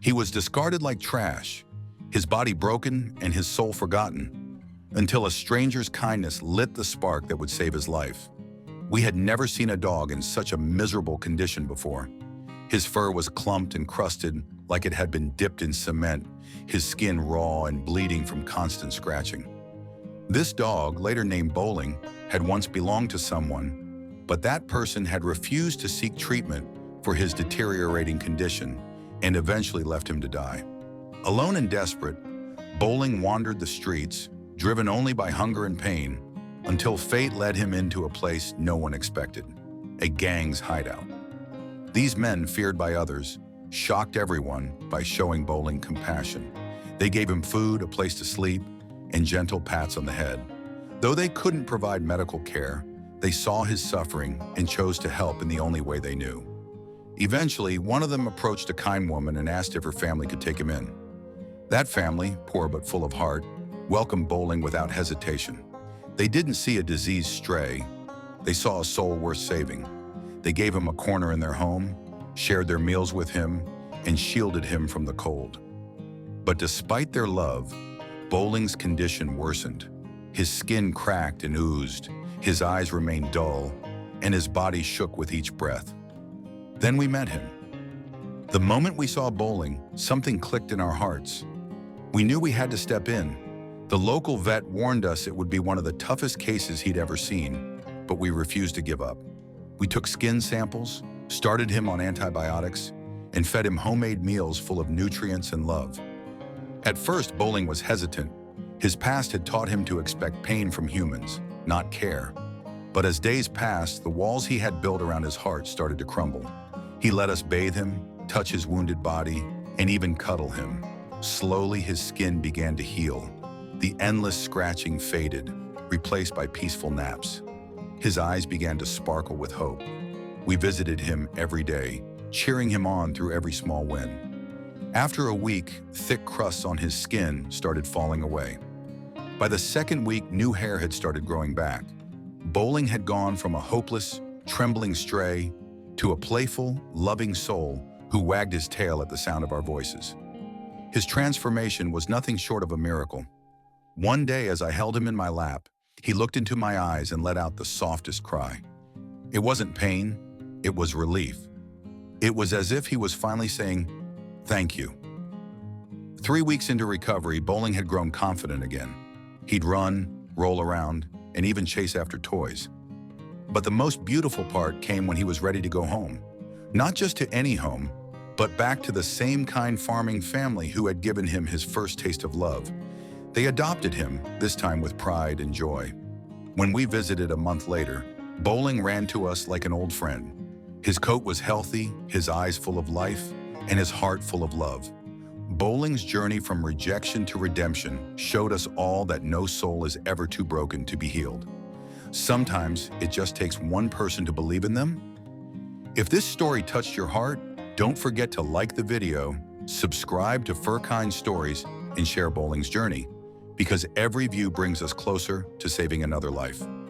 He was discarded like trash, his body broken and his soul forgotten, until a stranger's kindness lit the spark that would save his life. We had never seen a dog in such a miserable condition before. His fur was clumped and crusted like it had been dipped in cement, his skin raw and bleeding from constant scratching. This dog, later named Bowling, had once belonged to someone, but that person had refused to seek treatment for his deteriorating condition and eventually left him to die. Alone and desperate, Bowling wandered the streets, driven only by hunger and pain, until fate led him into a place no one expected, a gang's hideout. These men, feared by others, shocked everyone by showing Bowling compassion. They gave him food, a place to sleep, and gentle pats on the head. Though they couldn't provide medical care, they saw his suffering and chose to help in the only way they knew. Eventually, one of them approached a kind woman and asked if her family could take him in. That family, poor but full of heart, welcomed Bowling without hesitation. They didn't see a diseased stray. They saw a soul worth saving. They gave him a corner in their home, shared their meals with him, and shielded him from the cold. But despite their love, Bowling's condition worsened. His skin cracked and oozed, his eyes remained dull, and his body shook with each breath. Then we met him. The moment we saw Bowling, something clicked in our hearts. We knew we had to step in. The local vet warned us it would be one of the toughest cases he'd ever seen, but we refused to give up. We took skin samples, started him on antibiotics, and fed him homemade meals full of nutrients and love. At first, Bowling was hesitant. His past had taught him to expect pain from humans, not care. But as days passed, the walls he had built around his heart started to crumble. He let us bathe him, touch his wounded body, and even cuddle him. Slowly, his skin began to heal. The endless scratching faded, replaced by peaceful naps. His eyes began to sparkle with hope. We visited him every day, cheering him on through every small win. After a week, thick crusts on his skin started falling away. By the second week, new hair had started growing back. Bowling had gone from a hopeless, trembling stray to a playful, loving soul who wagged his tail at the sound of our voices. His transformation was nothing short of a miracle. One day, as I held him in my lap, he looked into my eyes and let out the softest cry. It wasn't pain, it was relief. It was as if he was finally saying, "Thank you." 3 weeks into recovery, Bowling had grown confident again. He'd run, roll around, and even chase after toys. But the most beautiful part came when he was ready to go home. Not just to any home, but back to the same kind farming family who had given him his first taste of love. They adopted him, this time with pride and joy. When we visited a month later, Bowling ran to us like an old friend. His coat was healthy, his eyes full of life, and his heart full of love. Bowling's journey from rejection to redemption showed us all that no soul is ever too broken to be healed. Sometimes it just takes one person to believe in them. If this story touched your heart, don't forget to like the video, subscribe to Furkind Stories, and share Bowling's journey, because every view brings us closer to saving another life.